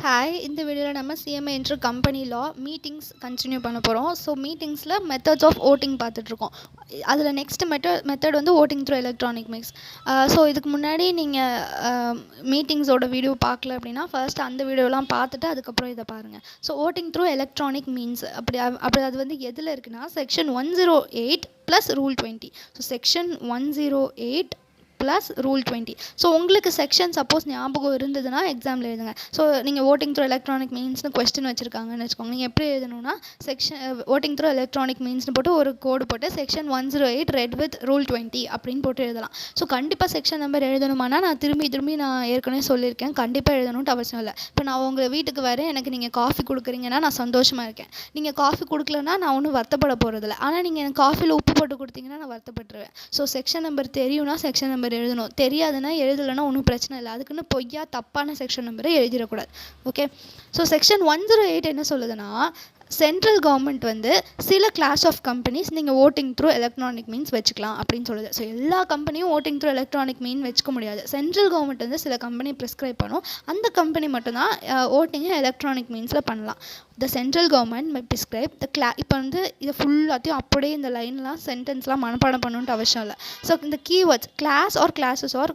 Hi, இந்த வீடியோவில் நம்ம சிஎம்ஏ என்ற கம்பெனி லா மீட்டிங்ஸ் கண்டினியூ பண்ண போகிறோம். ஸோ மீட்டிங்ஸில் மெத்தட்ஸ் ஆஃப் ஓட்டிங் பார்த்துட்ருக்கோம். அதில் நெக்ஸ்ட் மெத்தட் வந்து voting through electronic means. So இதுக்கு முன்னாடி நீங்கள் மீட்டிங்ஸோட வீடியோ பார்க்கல அப்படின்னா ஃபர்ஸ்ட் அந்த வீடியோலாம் பார்த்துட்டு அதுக்கப்புறம் இதை பாருங்கள். So voting through electronic means அப்படி அது வந்து எதில் இருக்குன்னா section 108 + rule 20. So section 108 + rule 20. So உங்களுக்கு செக்ஷன் சப்போஸ் ஞாபகம் இருந்ததுன்னா எக்ஸாமில் எழுதுங்க. ஸோ நீங்கள் ஓட்டிங் த்ரூ எலக்ட்ரானிக் மீன்ஸ்னு கொஸ்டின் வச்சுருக்காங்கன்னு வச்சுக்கோங்க. நீங்கள் எப்படி எழுதணும்னா ஓட்டிங் த்ரூ எலக்ட்ரானிக் மீன்ஸ்னு போட்டு ஒரு கோடு போட்டு செக்ஷன் 108 ரெட் வித் ரூல் 20 அப்படின்னு போட்டு எழுதலாம். ஸோ கண்டிப்பாக செக்ஷன் நம்பர் எழுதணுமானா நான் திரும்பி நான் ஏற்கனவே சொல்லியிருக்கேன், கண்டிப்பாக எழுதணும்ட்டு அவசியம் இல்லை. இப்போ நான் உங்கள் வீட்டுக்கு வரேன், எனக்கு நீங்கள் காஃபி கொடுக்குறீங்கன்னா நான் சந்தோஷமாக இருக்கேன். நீங்கள் காஃபி கொடுக்கலன்னா நான் ஒன்றும் வருத்தப்பட போகிறதில்ல. ஆனால் நீங்கள் எனக்கு காஃபியில் உப்பு போட்டு கொடுத்தீங்கன்னா நான் வருத்தப்பட்டுருவேன். ஸோ செக்ஷன் நம்பர் தெரியும்னா செக்ஷன் நம்பர் எழுதணும், தெரியாதுன்னா எழுதலைன்னா ஒன்றும் பிரச்சனை இல்லை. அதுக்குன்னு பொய்யா தப்பான செக்ஷன் நம்பரை எழுதிடக்கூடாது. ஓகே. ஸோ செக்ஷன் 108 என்ன சொல்லுதுன்னா சென்ட்ரல் கவர்மெண்ட் வந்து சில கிளாஸ் ஆஃப் கம்பெனிஸ் நீங்கள் ஓட்டிங் த்ரூ எலக்ட்ரானிக் மீன்ஸ் வச்சுக்கலாம் அப்படின்னு சொல்லுது. ஸோ எல்லா கம்பெனியும் ஓட்டிங் த்ரூ எலக்ட்ரானிக் மீன் வச்சுக்க முடியாது. சென்ட்ரல் கவர்மெண்ட் வந்து சில கம்பெனி ப்ரிஸ்கிரைப் பண்ணும், அந்த கம்பெனி மட்டும்தான் ஓட்டிங்கை எலக்ட்ரானிக் மீன்ஸில் பண்ணலாம். The central government my prescribe இப்போ வந்து இதை ஃபுல்லாத்தையும் அப்படியே இந்த லைன்லாம் சென்டென்ஸ்லாம் மனப்பாடம் பண்ணணுன்ட்டு அவசியம் இல்லை. ஸோ இந்த keywords class or classes or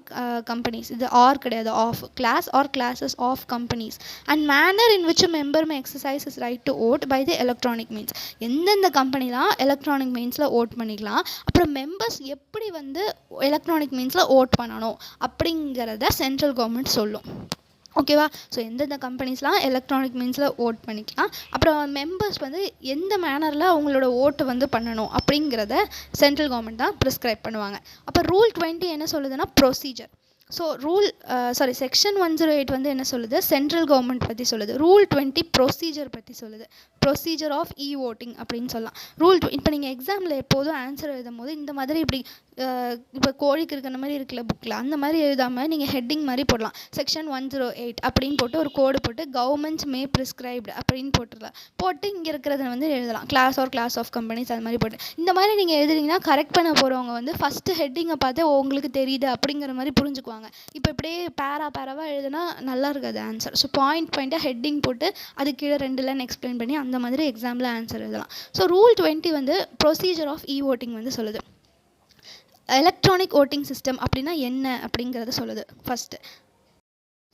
companies, இது ஆர் கிடையாது, of. Class or classes of companies and manner in which member may exercise his right to vote by the electronic means. எந்தெந்த கம்பெனிலாம் எலக்ட்ரானிக் மீன்ஸில் ஓட் பண்ணிக்கலாம், அப்புறம் members எப்படி வந்து electronic மீன்ஸில் vote பண்ணணும் அப்படிங்கிறத சென்ட்ரல் கவர்மெண்ட் சொல்லும். ஓகேவா? ஸோ எந்தெந்த கம்பெனிஸ்லாம் எலக்ட்ரானிக் மீன்ஸில் ஓட் பண்ணிக்கலாம், அப்புறம் மெம்பர்ஸ் வந்து எந்த மேனரில் அவங்களோட ஓட்டு வந்து பண்ணணும் அப்படிங்கிறத சென்ட்ரல் கவர்மெண்ட் தான் ப்ரிஸ்கிரைப் பண்ணுவாங்க. அப்போ ரூல் 20 என்ன சொல்லுதுன்னா ப்ரொசீஜர். ஸோ செக்ஷன் 108 வந்து என்ன சொல்லுது, சென்ட்ரல் கவர்மெண்ட் பற்றி சொல்லுது. ரூல் 20 ப்ரொசீஜர் பற்றி சொல்லுது. ப்ரொசீஜர் ஆஃப் ஓட்டிங் அப்படின்னு சொல்லலாம். இப்போ நீங்கள் எக்ஸாமில் எப்போதும் ஆன்சர் எழுதும் போது இந்த மாதிரி இப்படி இப்போ கோழிக்கு இருக்கிற மாதிரி இருக்குல்ல புக்கில், அந்த மாதிரி எழுதாமல் நீங்கள் ஹெட்டிங் மாதிரி போடலாம். செக்ஷன் 108 அப்படின்னு போட்டு ஒரு கோடு போட்டு கவர்மெண்ட்ஸ் மே ப்ரிஸ்கிரைப்டு அப்படின்னு போட்டு இங்கே இருக்கிறத வந்து எழுதலாம். Class or class of companies அது மாதிரி போட்டு இந்த மாதிரி நீங்கள் எழுதுறீங்கன்னா கரெக்ட் பண்ண போகிறவங்க வந்து ஃபஸ்ட்டு ஹெட்டிங்கை பார்த்து உங்களுக்கு தெரியுது அப்படிங்கிற மாதிரி புரிஞ்சுக்குவாங்க. இப்போ இப்படியே பேராவாக எழுதுனா நல்லா இருக்காது ஆன்சர். ஸோ பாயிண்ட்டாக ஹெட்டிங் போட்டு அது கீழே 2 லைன் எக்ஸ்பிளைன் பண்ணி அந்த மாதிரி எக்ஸாமில் ஆன்சர் எழுதலாம். ஸோ ரூல் 20 வந்து ப்ரொசீஜர் ஆஃப் ஓட்டிங் வந்து சொல்லுது. எலக்ட்ரானிக் ஓட்டிங் சிஸ்டம் அப்படின்னா என்ன அப்படிங்கிறத சொல்லுது ஃபஸ்ட்டு.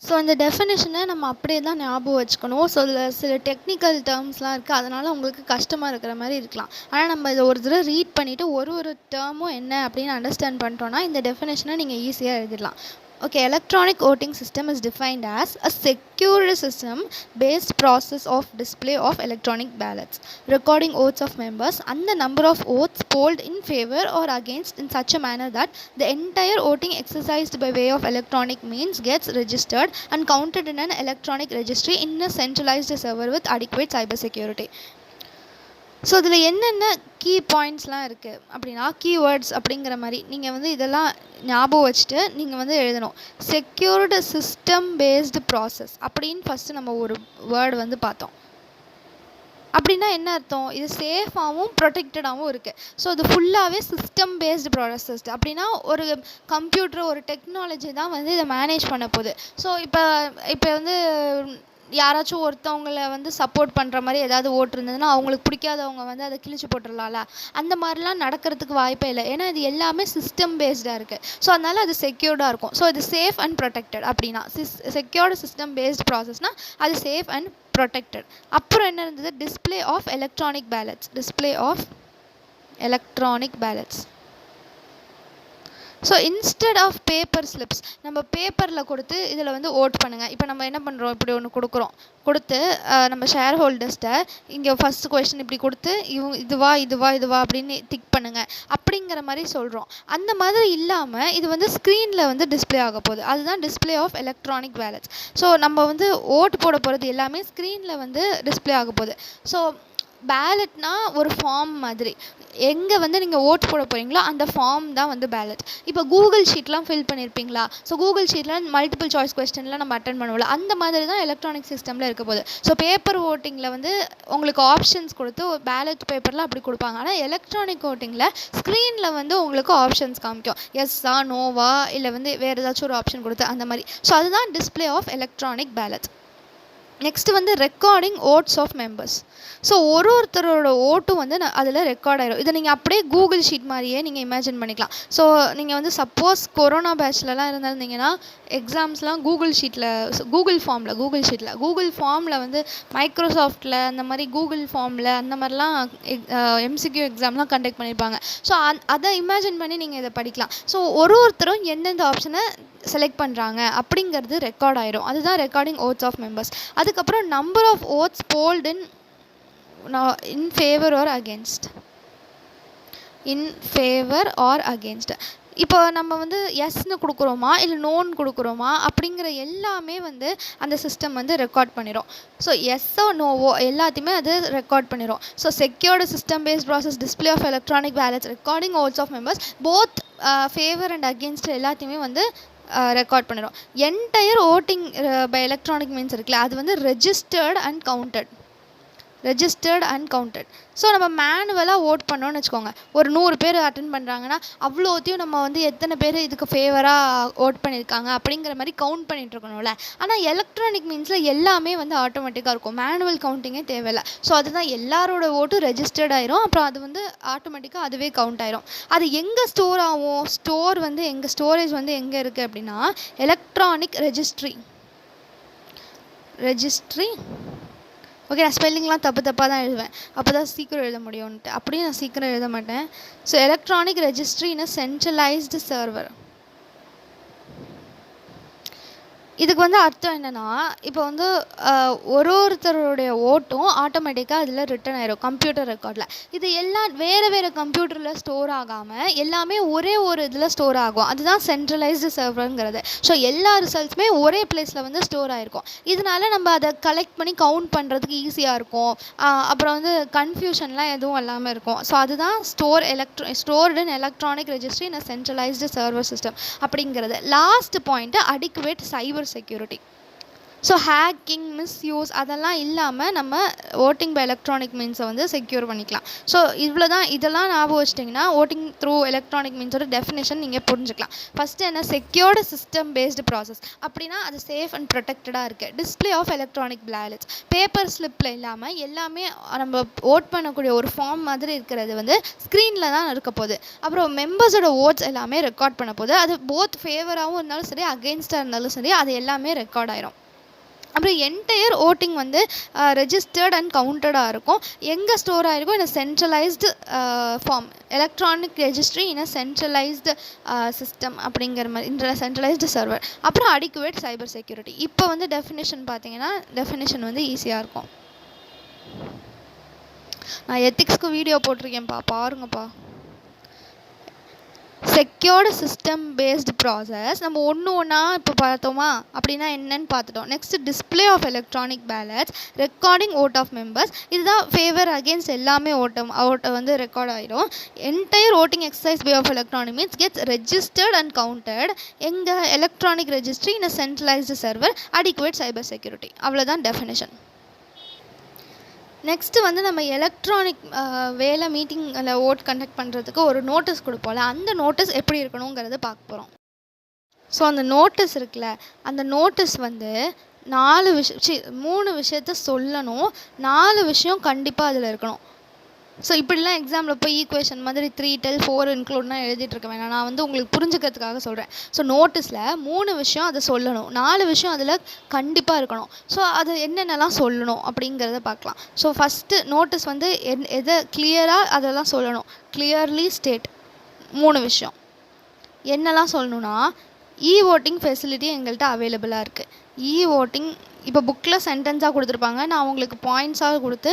ஸோ இந்த டெஃபினேஷனை நம்ம அப்படியே தான் ஞாபகம் வச்சுக்கணும். ஸோ சில டெக்னிக்கல் டேர்ம்ஸ்லாம் இருக்குது, அதனால் உங்களுக்கு கஷ்டமாக இருக்கிற மாதிரி இருக்கலாம். ஆனால் நம்ம இதை ஒரு தடவை ரீட் பண்ணிவிட்டு ஒரு டேர்மும் என்ன அப்படின்னு அண்டர்ஸ்டாண்ட் பண்ணிட்டோன்னா இந்த டெஃபினேஷனை நீங்கள் ஈஸியாக எழுதிடலாம். Okay, electronic voting system is defined as a secure system based process of display of electronic ballots, recording votes of members and the number of votes polled in favor or against in such a manner that the entire voting exercised by way of electronic means gets registered and counted in an electronic registry in a centralized server with adequate cyber security. So இதில் என்னென்ன key பாயிண்ட்ஸ்லாம் இருக்குது அப்படின்னா keywords அப்படிங்கிற மாதிரி நீங்கள் வந்து இதெல்லாம் ஞாபகம் வச்சுட்டு நீங்கள் வந்து எழுதணும். செக்யூர்டு சிஸ்டம் பேஸ்டு ப்ராசஸ் அப்படின்னு ஃபஸ்ட்டு நம்ம ஒரு வேர்டு வந்து பார்த்தோம். அப்படின்னா என்ன அர்த்தம், இது சேஃபாகவும் ப்ரொடெக்டடாகவும் இருக்குது. ஸோ இது ஃபுல்லாகவே சிஸ்டம் பேஸ்டு ப்ராசஸ் அப்படின்னா ஒரு கம்ப்யூட்டர் ஒரு டெக்னாலஜி தான் வந்து இதை மேனேஜ் பண்ண போகுது. ஸோ இப்போ வந்து யாராச்சும் ஒருத்தவங்களை வந்து சப்போர்ட் பண்ணுற மாதிரி ஏதாவது ஓட்டு இருந்ததுன்னா அவங்களுக்கு பிடிக்காதவங்க வந்து அதை கிழிச்சு போட்டுடலாம்ல, அந்த மாதிரிலாம் நடக்கிறதுக்கு வாய்ப்பே இல்லை. ஏன்னா இது எல்லாமே சிஸ்டம் பேஸ்டாக இருக்குது. ஸோ அதனால் அது செக்யூர்டாக இருக்கும். ஸோ இது சேஃப் அண்ட் ப்ரொடெக்டட் அப்படின்னா செக்யூர்டு சிஸ்டம் பேஸ்ட் ப்ராசஸ்னால் அது சேஃப் அண்ட் ப்ரொடெக்டட். அப்புறம் என்ன இருந்தது, display of electronic ballots. So instead of paper slips நம்ம பேப்பரில் கொடுத்து இதில் வந்து ஓட் பண்ணுங்கள். இப்போ நம்ம என்ன பண்ணுறோம், இப்படி ஒன்று கொடுத்து நம்ம ஷேர் ஹோல்டர்ஸ்ட்டை இங்கே ஃபஸ்ட்டு கொஸ்டின் இப்படி கொடுத்து இதுவா அப்படின்னு டிக் பண்ணுங்கள் அப்படிங்கிற மாதிரி சொல்கிறோம். அந்த மாதிரி இல்லாமல் இது வந்து ஸ்க்ரீனில் வந்து டிஸ்பிளே ஆக போகுது. அதுதான் display of electronic ballots. So நம்ம வந்து ஓட்டு போட போகிறது எல்லாமே ஸ்க்ரீனில் வந்து டிஸ்பிளே ஆக போகுது. ஸோ பேலட்னா ஒரு ஃபார்ம் மாதிரி, எங்கே வந்து நீங்கள் ஓட்டு போட போகிறீங்களோ அந்த ஃபார்ம் தான் வந்து பேலட். இப்போ கூகுள் ஷீட்லாம் ஃபில் பண்ணியிருப்பீங்களா, ஸோ கூகுள் ஷீட்டில் மல்டிபிள் சாய்ஸ் கொஸ்டின்லாம் நம்ம அட்டன் பண்ணுவோம்ல, அந்த மாதிரி தான் எலக்ட்ரானிக் சிஸ்டமில் இருக்க போகுது. ஸோ பேப்பர் ஓட்டிங்கில் வந்து உங்களுக்கு ஆப்ஷன்ஸ் கொடுத்து ஒரு பேலட் பேப்பரில் அப்படி கொடுப்பாங்க. ஆனால் எலக்ட்ரானிக் ஓட்டிங்கில் ஸ்க்ரீனில் வந்து உங்களுக்கு ஆப்ஷன்ஸ் காமிக்கும், எஸ்ஸா நோவா இல்லை வந்து வேறு ஏதாச்சும் ஒரு ஆப்ஷன் கொடுத்து அந்த மாதிரி. ஸோ அதுதான் display of electronic ballot. Next வந்து recording votes of members. So ஒருத்தரோட ஓட்டும் வந்து அதில் ரெக்கார்ட் ஆயிரும். இதை நீங்கள் அப்படியே கூகுள் ஷீட் மாதிரியே நீங்கள் இமேஜின் பண்ணிக்கலாம். ஸோ நீங்கள் வந்து சப்போஸ் கொரோனா பேட்ச்லலாம் இருந்திருந்தீங்கன்னா எக்ஸாம்ஸ்லாம் கூகுள் ஃபார்மில் வந்து மைக்ரோசாஃப்ட்டில் அந்த மாதிரி கூகுள் ஃபார்மில் அந்த மாதிரிலாம் எம்சிக்யூ எக்ஸாம்லாம் கண்டக்ட் பண்ணியிருப்பாங்க. ஸோ அதை இமேஜின் பண்ணி நீங்கள் இதை படிக்கலாம். ஸோ ஒருத்தரும் எந்தெந்த ஆப்ஷனை செலக்ட் பண்ணுறாங்க அப்படிங்கிறது ரெக்கார்ட் ஆயிரும். அதுதான் ரெக்கார்டிங் ஓட்ஸ் ஆஃப் மெம்பர்ஸ். அதுக்கப்புறம் number of votes polled in favour or against. இப்போ நம்ம வந்து எஸ்ன்னு கொடுக்குறோமா இல்லை நோன்னு கொடுக்குறோமா அப்படிங்கிற எல்லாமே வந்து அந்த சிஸ்டம் வந்து ரெக்கார்ட் பண்ணிடும். ஸோ எஸ்ஸோ நோவோ எல்லாத்தையுமே அது ரெக்கார்ட் பண்ணிடும். So secured system based process display of electronic ballots recording votes of members both favour and against எல்லாத்தையுமே வந்து ரெக்கார்ட் பண்ணிடும். Entire voting by electronic means இருக்குல்ல, அது வந்து ரெஜிஸ்டர்ட் அண்ட் கவுண்டட். ஸோ நம்ம மேனுவலாக ஓட் பண்ணோன்னு வச்சுக்கோங்க. ஒரு 100 பேர் அட்டென்ட் பண்ணுறாங்கன்னா அவ்வளோத்தையும் நம்ம வந்து எத்தனை பேர் இதுக்கு ஃபேவராக ஓட் பண்ணியிருக்காங்க அப்படிங்கிற மாதிரி கவுண்ட் பண்ணிகிட்டு இருக்கணும்ல. ஆனால் எலக்ட்ரானிக் மீன்ஸில் எல்லாமே வந்து ஆட்டோமேட்டிக்காக இருக்கும், மேனுவல் கவுண்டிங்கே தேவையில்லை. ஸோ அதுதான் எல்லாரோட ஓட்டும் ரெஜிஸ்டர்ட் ஆயிரும். அப்புறம் அது வந்து ஆட்டோமேட்டிக்காக அதுவே கவுண்ட் ஆயிரும். அது எங்கே ஸ்டோர் ஆகும்? ஸ்டோரேஜ் வந்து எங்கே இருக்குது அப்படின்னா எலக்ட்ரானிக் ரெஜிஸ்ட்ரி. ஓகே, நான் ஸ்பெல்லிங்லாம் தப்பாக தான் எழுதுவேன், அப்போ தான் சீக்கிரம் எழுத முடியும்ன்ட்டு. அப்படியே நான் சீக்கிரம் எழுத மாட்டேன். So electronic registry in a centralised server. இதுக்கு வந்து அர்த்தம் என்னென்னா, இப்போ வந்து ஒருத்தருடைய ஓட்டும் ஆட்டோமேட்டிக்காக அதில் ரிட்டன் ஆயிரும் கம்ப்யூட்டர் ரெக்கார்டில். இது எல்லாம் வேறு கம்ப்யூட்டரில் ஸ்டோர் ஆகாமல் எல்லாமே ஒரே ஒரு இதில் ஸ்டோர் ஆகும். அதுதான் சென்ட்ரலைஸ்டு சர்வருங்கிறது. ஸோ எல்லா ரிசல்ட்ஸுமே ஒரே பிளேஸில் வந்து ஸ்டோர் ஆகிருக்கும். இதனால நம்ம அதை கலெக்ட் பண்ணி கவுண்ட் பண்ணுறதுக்கு ஈஸியாக இருக்கும். அப்புறம் வந்து கன்ஃபியூஷன்லாம் எதுவும் இல்லாமல் இருக்கும். ஸோ அதுதான் stored in electronic registry in a centralised server system அப்படிங்கிறது. Last point adequate cyber security. So hacking, misuse அதெல்லாம் இல்லாமல் நம்ம ஓட்டிங் பை எலக்ட்ரானிக் மீன்ஸை வந்து செக்யூர் பண்ணிக்கலாம். ஸோ இதெல்லாம் ஞாபகம் வச்சிட்டிங்கன்னா ஓட்டிங் த்ரூ எலக்ட்ரானிக் மீன்ஸோட டெஃபினேஷன் நீங்கள் புரிஞ்சுக்கலாம். ஃபஸ்ட்டு என்ன, செக்யூர்டு சிஸ்டம் பேஸ்டு ப்ராசஸ் அப்படின்னா அது சேஃப் அண்ட் ப்ரொடெக்டடாக இருக்குது. Display of electronic ballots paper ஸ்லிப்பில் இல்லாமல் எல்லாமே நம்ம ஓட் பண்ணக்கூடிய ஒரு ஃபார்ம் மாதிரி இருக்கிறது வந்து ஸ்க்ரீனில் தான் இருக்க போகுது. அப்புறம் மெம்பர்ஸோட ஓட்ஸ் எல்லாமே ரெக்கார்ட் பண்ண போகுது. அது போத் ஃபேவராகவும் இருந்தாலும் சரி அகெயின்ஸ்டாக இருந்தாலும் சரி அது எல்லாமே ரெக்கார்ட் ஆயிரும். அப்புறம் என்டையர் ஓட்டிங் வந்து ரெஜிஸ்டர்ட் அண்ட் கவுண்டடாக இருக்கும். எங்கே ஸ்டோர் ஆகிருக்கும்? இன் சென்ட்ரலைஸ்டு ஃபார்ம், எலக்ட்ரானிக் ரெஜிஸ்ட்ரி இன் சென்ட்ரலைஸ்டு சிஸ்டம் அப்படிங்கிற மாதிரி சென்ட்ரலைஸ்டு சர்வர். அப்புறம் அடிக்குவேட் சைபர் செக்யூரிட்டி. இப்போ வந்து டெஃபினேஷன் பார்த்தீங்கன்னா டெஃபினேஷன் வந்து ஈஸியாக இருக்கும். நான் எத்திக்ஸ்க்கு வீடியோ போட்டிருக்கேன்ப்பா, பாருங்கப்பா. செக்யூர்டு சிஸ்டம் பேஸ்டு ப்ராசஸ் நம்ம ஒன்றா இப்போ பார்த்தோமா அப்படின்னா என்னன்னு பார்த்துட்டோம். Next display of electronic ballots, recording vote of members. இதுதான் ஃபேவர் அகேன்ஸ்ட் எல்லாமே ஓட்டை வந்து ரெக்கார்ட் ஆகிடும். Entire voting exercise by of electronic means gets registered and counted எங்கள் electronic registry in a centralised server, adequate cyber security. அவ்வளோதான் definition. Next வந்து நம்ம electronic வேலை மீட்டிங்கில் ஓட் கண்டக்ட் பண்ணுறதுக்கு ஒரு நோட்டீஸ் கொடுப்போம்ல, அந்த நோட்டீஸ் எப்படி இருக்கணுங்கிறத பார்க்க போகிறோம். ஸோ அந்த நோட்டீஸ் இருக்குல்ல, அந்த நோட்டீஸ் வந்து 3 விஷயத்த சொல்லணும். 4 விஷயம் கண்டிப்பாக அதில் இருக்கணும். ஸோ இப்படிலாம் எக்ஸாமில் போய் ஈக்குவேஷன் மாதிரி 3 tell 4 includeனா எழுதிட்டு இருக்க வேணாம். நான் வந்து உங்களுக்கு புரிஞ்சுக்கிறதுக்காக சொல்கிறேன். ஸோ நோட்டீஸில் 3 விஷயம் அதை சொல்லணும், 4 விஷயம் அதில் கண்டிப்பாக இருக்கணும். ஸோ அது என்னென்னலாம் சொல்லணும் அப்படிங்கிறத பார்க்கலாம். ஸோ ஃபஸ்ட்டு நோட்டீஸ் வந்து எதை கிளியராக அதெல்லாம் சொல்லணும். கிளியர்லி ஸ்டேட் 3 விஷயம் என்னெல்லாம் சொல்லணுன்னா, ஓட்டிங் ஃபெசிலிட்டி எங்கள்கிட்ட அவைலபிளாக இருக்குது. ஓட்டிங் இப்போ புக்கில் சென்டென்ஸாக கொடுத்துருப்பாங்க, நான் உங்களுக்கு பாயிண்ட்ஸாக கொடுத்து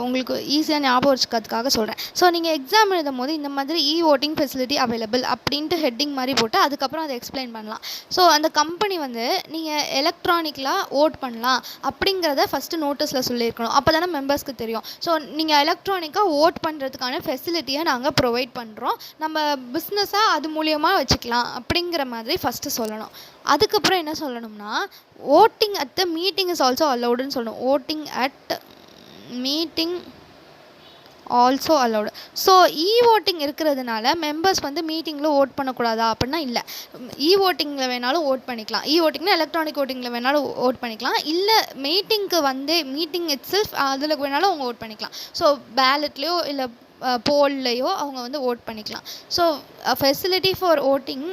உங்களுக்கு ஈஸியாக ஞாபகம் வச்சுக்கிறதுக்காக சொல்கிறேன். ஸோ நீங்கள் எக்ஸாம் எழுதும் போது இந்த மாதிரி ஓட்டிங் ஃபெசிலிட்டி அவைலபிள் அப்படின்ட்டு ஹெட்டிங் மாதிரி போட்டு அதுக்கப்புறம் அதை எக்ஸ்பிளைன் பண்ணலாம். ஸோ அந்த கம்பெனி வந்து நீங்கள் எலக்ட்ரானிக்கலாக ஓட் பண்ணலாம் அப்படிங்கிறத ஃபஸ்ட்டு நோட்டீஸில் சொல்லியிருக்கணும். அப்போ தானே மெம்பர்ஸ்க்கு தெரியும். ஸோ நீங்கள் எலக்ட்ரானிக்காக ஓட் பண்ணுறதுக்கான ஃபெசிலிட்டியை நாங்கள் ப்ரொவைட் பண்ணுறோம், நம்ம பிஸ்னஸாக அது மூலியமாக வச்சுக்கலாம் அப்படிங்கிற மாதிரி ஃபஸ்ட்டு சொல்லணும். அதுக்கப்புறம் என்ன சொல்லணும்னா, voting at the meeting is also அலவுடுன்னு சொல்லணும். Voting at meeting also allowed. So voting இருக்கிறதுனால மெம்பர்ஸ் வந்து மீட்டிங்கில் ஓட் பண்ணக்கூடாதா அப்படின்னா இல்லை. ஓட்டிங்கில் வேணாலும் ஓட் பண்ணிக்கலாம். ஓட்டிங்னா எலக்ட்ரானிக் ஓட்டிங்கில் வேணாலும் ஓட் பண்ணிக்கலாம். இல்லை மீட்டிங்க்கு வந்து மீட்டிங் இட் செல்ஃப் அதில் வேணாலும் அவங்க ஓட் பண்ணிக்கலாம். ஸோ பேலட்லேயோ இல்லை போல்லையோ அவங்க வந்து ஓட் பண்ணிக்கலாம். ஸோ ஃபெசிலிட்டி ஃபார் ஓட்டிங்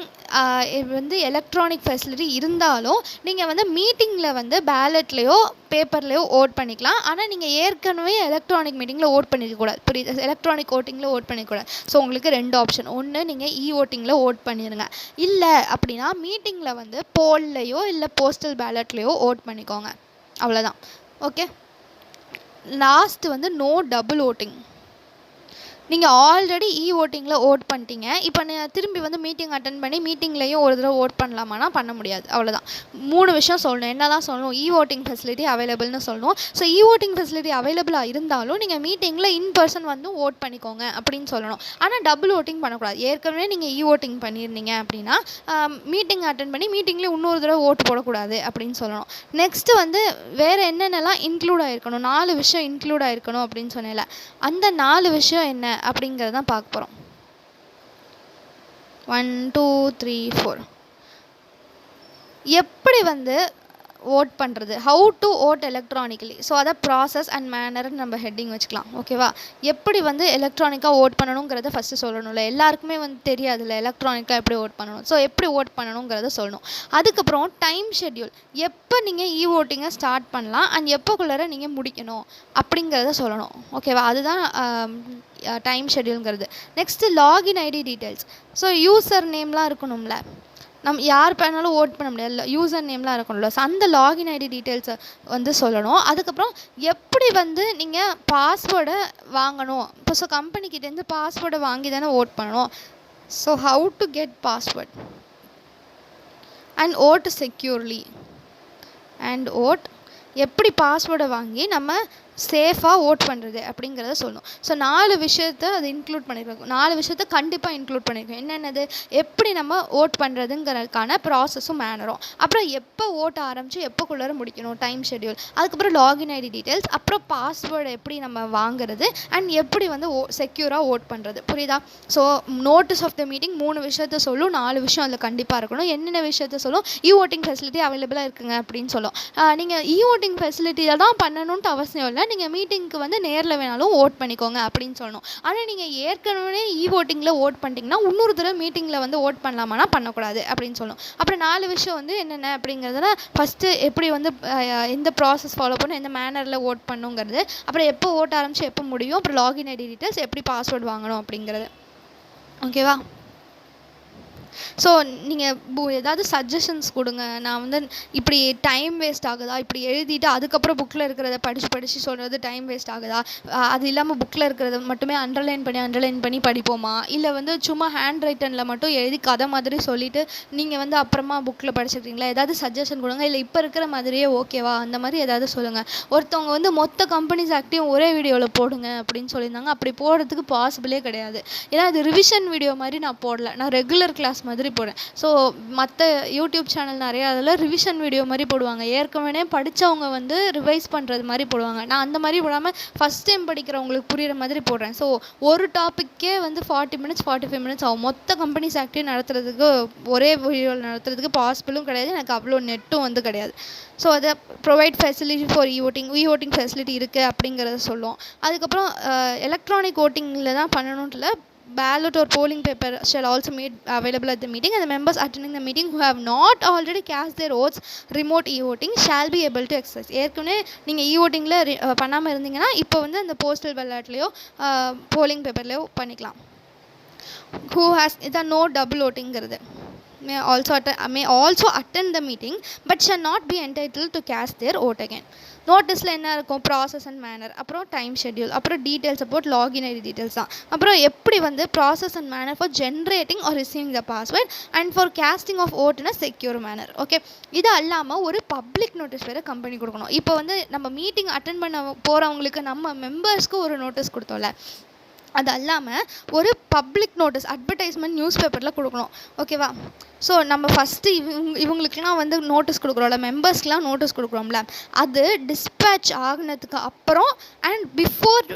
வந்து எலக்ட்ரானிக் ஃபெசிலிட்டி இருந்தாலும் நீங்கள் வந்து மீட்டிங்கில் வந்து பேலட்லேயோ பேப்பர்லேயோ ஓட் பண்ணிக்கலாம். ஆனால் நீங்கள் ஏற்கனவே எலக்ட்ரானிக் மீட்டிங்கில் ஓட் பண்ணிருக்கக்கூடாது. புரியுது? எலக்ட்ரானிக் ஓட்டிங்கில் ஓட் பண்ணிக்கூடாது. ஸோ உங்களுக்கு 2 ஆப்ஷன். ஒன்று நீங்கள் ஓட்டிங்கில் ஓட் பண்ணிடுங்க. இல்லை அப்படின்னா மீட்டிங்கில் வந்து போல்லையோ இல்லை போஸ்டல் பேலட்லேயோ ஓட் பண்ணிக்கோங்க. அவ்வளோதான். ஓகே. லாஸ்ட்டு வந்து நோ டபுள் ஓட்டிங். நீங்கள் ஆல்ரெடி ஓட்டிங்கில் ஓட் பண்ணிட்டீங்க. இப்போ திரும்பி வந்து மீட்டிங் அட்டன் பண்ணி மீட்டிங்லேயும் ஒரு தடவை ஓட் பண்ணலாமான்னா பண்ண முடியாது. அவ்வளோதான். 3 விஷயம் சொல்லணும். என்ன தான் சொல்லணும்? ஓட்டிங் ஃபெசிலிட்டி அவைலபிள்னு சொல்லணும். ஸோ ஓட்டிங் ஃபெசிலிட்டி அவைலபிளாக இருந்தாலும் நீங்கள் மீட்டிங்கில் இன் பர்சன் வந்து ஓட் பண்ணிக்கோங்க அப்படின்னு சொல்லணும். ஆனால் டபுள் ஓட்டிங் பண்ணக்கூடாது. ஏற்கனவே நீங்கள் ஓட்டிங் பண்ணியிருந்தீங்க அப்படின்னா மீட்டிங் அட்டன் பண்ணி மீட்டிங்லேயே இன்னொரு தடவை ஓட்டு போடக்கூடாது அப்படின்னு சொல்லணும். நெக்ஸ்ட்டு வந்து வேறு என்னென்னலாம் இன்க்ளூட் ஆகிருக்கணும்? 4 விஷயம் இன்க்ளூட் ஆகிருக்கணும் அப்படின்னு சொன்னேன்ல. அந்த 4 விஷயம் என்ன அப்படிங்கிறத தான் பார்க்க போகிறோம். 1 2 3 4. எப்படி வந்து ஓட் பண்ணுறது, how to vote electronically. So அதை ப்ராசஸ் அண்ட் மேனர்னு நம்ம ஹெட்டிங் வச்சுக்கலாம். ஓகேவா? எப்படி வந்து எலக்ட்ரானிக்காக ஓட் பண்ணணுங்கிறத ஃபஸ்ட்டு சொல்லணும்ல. எல்லாருக்குமே வந்து தெரியாதுல்ல எலக்ட்ரானிக்காக எப்படி ஓட் பண்ணணும். ஸோ எப்படி ஓட் பண்ணணுங்கிறத சொல்லணும். அதுக்கப்புறம் டைம் ஷெட்யூல், எப்போ நீங்கள் ஓட்டிங்கை ஸ்டார்ட் பண்ணலாம் அண்ட் எப்போக்குள்ளார நீங்கள் முடிக்கணும் அப்படிங்கிறத சொல்லணும். ஓகேவா? அதுதான் டைம் ஷெட்யூலுங்கிறது. Next login ID details. So user நேம்லாம் இருக்கணும்ல. நம்ம யார் வேணாலும் ஓட் பண்ண முடியாது. யூசர் நேம்லாம் இருக்கணும்ல. ஸோ அந்த லாகின் ஐடி டீட்டெயில்ஸை வந்து சொல்லணும். அதுக்கப்புறம் எப்படி வந்து நீங்கள் பாஸ்வேர்டை வாங்கணும். இப்போ ஸோ கம்பெனிக்கிட்டேருந்து பாஸ்வேர்டை வாங்கி தானே ஓட் பண்ணணும். So how to get password and vote securely. And vote எப்படி பாஸ்வேர்டை வாங்கி நம்ம சேஃபாக ஓட் பண்ணுறது அப்படிங்கிறத சொல்லணும். ஸோ 4 விஷயத்தை அது இன்க்ளூட் பண்ணியிருக்கோம். 4 விஷயத்த கண்டிப்பாக இன்க்ளூட் பண்ணியிருக்கோம். என்னென்னது? எப்படி நம்ம ஓட் பண்ணுறதுங்கிறதுக்கான ப்ராசஸும் மேனரும், அப்புறம் எப்போ ஓட்ட ஆரம்பித்து எப்போக்குள்ளார முடிக்கணும், டைம் ஷெட்யூல், அதுக்கப்புறம் லாகின் ஐடி டீட்டெயில்ஸ், அப்புறம் பாஸ்வேர்டை எப்படி நம்ம வாங்குறது அண்ட் எப்படி வந்து செக்யூராக ஓட் பண்ணுறது. புரியுதா? So notice of the meeting 3 விஷயத்த சொல்லும். 4 விஷயம் அதில் கண்டிப்பாக இருக்கணும். என்னென்ன விஷயத்த சொல்லும்? ஓட்டிங் ஃபெசிலிட்டி அவைலபிளாக இருக்குங்க அப்படின்னு சொல்லும். நீங்கள் ஓட்டிங் ஃபெசிலிட்டியில் தான் பண்ணணுன்ட்டு அவசியம் இல்லை. நீங்கள் மீட்டிங்க்கு வந்து நேரில் வேணாலும் ஓட் பண்ணிக்கோங்க அப்படின்னு சொல்லணும். ஆனால் நீங்கள் ஏற்கனவே ஓட்டிங்கில் ஓட் பண்ணிட்டீங்கன்னா இன்னொரு தடவை மீட்டிங்கில் வந்து ஓட் பண்ணலாமான்னா பண்ணக்கூடாது அப்படின்னு சொல்லணும். அப்புறம் 4 விஷயம் வந்து என்னென்ன அப்படிங்கிறதுனா ஃபஸ்ட்டு எப்படி வந்து எந்த ப்ராசஸ் ஃபாலோ பண்ணணும், எந்த மேனரில் ஓட் பண்ணுங்கிறது, அப்புறம் எப்போ ஓட்ட ஆரம்பிச்சு எப்போ முடியும், அப்புறம் லாகின் ஐடி டீட்டெயில்ஸ், எப்படி பாஸ்வேர்டு வாங்கணும் அப்படிங்கிறது. ஓகேவா? ஸோ நீங்கள் ஏதாவது சஜஷன்ஸ் கொடுங்க. நான் வந்து இப்படி டைம் வேஸ்ட் ஆகுதா, இப்படி எழுதிட்டு அதுக்கப்புறம் புக்கில் இருக்கிறத படித்து சொல்கிறது டைம் வேஸ்ட் ஆகுதா, அது இல்லாமல் புக்கில் இருக்கிறத மட்டுமே அண்டர்லைன் பண்ணி படிப்போமா, இல்லை வந்து சும்மா ஹேண்ட் ரைட்டனில் மட்டும் எழுதி கதை மாதிரி சொல்லிவிட்டு நீங்கள் வந்து அப்புறமா புக்கில் படிச்சுக்கிறீங்களா? ஏதாவது சஜஷன் கொடுங்க. இல்லை இப்போ இருக்கிற மாதிரியே ஓகேவா, அந்த மாதிரி ஏதாவது சொல்லுங்கள். ஒருத்தவங்க வந்து மொத்த கம்பெனிஸ் ஆக்டிவும் ஒரே வீடியோவில் போடுங்க அப்படின்னு சொல்லியிருந்தாங்க. அப்படி போடுறதுக்கு பாசிபிளே கிடையாது. ஏன்னா அது ரிவிஷன் வீடியோ மாதிரி நான் போடல, நான் ரெகுலர் கிளாஸ் மாதிரி போடுறேன். ஸோ மற்ற யூடியூப் சேனல் நிறையா அதில் ரிவிஷன் வீடியோ மாதிரி போடுவாங்க. ஏற்கனவே படித்தவங்க வந்து ரிவைஸ் பண்ணுறது மாதிரி போடுவாங்க. நான் அந்த மாதிரி போடாமல் ஃபஸ்ட் டைம் படிக்கிறவங்களுக்கு புரிகிற மாதிரி போடுறேன். ஸோ ஒரு டாப்பிக்கே வந்து 40 மினிட்ஸ் 45 மினிட்ஸ் ஆகும். மொத்த கம்பெனிஸ் ஆக்டிவ் நடத்துறதுக்கு ஒரே வீடியோவில் நடத்துறதுக்கு பாசிபிளும் கிடையாது. எனக்கு அவ்வளோ நெட்டும் வந்து கிடையாது. ஸோ அதை provide facility for voting facility இருக்குது அப்படிங்கிறத சொல்லுவோம். அதுக்கப்புறம் எலக்ட்ரானிக் ஓட்டிங்கில் தான் பண்ணணுன்ட்டு ballot or polling paper shall also made available at the meeting, and the members attending the meeting who have not already cast their votes remote e-voting shall be able to exercise. ஏற்கனவே நீங்கள் e-votingல பண்ணாமல் இருந்தீங்கன்னா இப்போ வந்து அந்த postal பேலட்லேயோ polling பேப்பர்லேயோ பண்ணிக்கலாம். who has இதான் no double votingங்கிறது. may also attend the meeting but shall not be entitled to cast their vote again. நோட்டீஸில் என்ன இருக்கும்? ப்ராசஸ் அண்ட் மேனர், அப்புறம் டைம் ஷெட்யூல், அப்புறம் details about login ID details தான். அப்புறம் எப்படி வந்து process and manner for generating or receiving the password and for casting of vote in a secure manner. Okay, இது அல்லாமல் ஒரு பப்ளிக் நோட்டீஸ் வேறு கம்பெனி கொடுக்கணும். இப்போ வந்து நம்ம மீட்டிங் அட்டன் பண்ண போகிறவங்களுக்கு நம்ம மெம்பர்ஸ்க்கு ஒரு நோட்டீஸ் கொடுத்தோம்ல, அது இல்லாமல் ஒரு பப்ளிக் நோட்டீஸ் அட்வர்டைஸ்மெண்ட் நியூஸ் பேப்பரில் கொடுக்கணும். ஓகேவா? ஸோ நம்ம ஃபஸ்ட்டு இவங்களுக்கெலாம் வந்து நோட்டீஸ் கொடுக்குறோம்ல, மெம்பர்ஸ்க்கெலாம் நோட்டீஸ் கொடுக்குறோம்ல, அது டிஸ்பேட்ச் ஆகினதுக்கு அப்புறம் and before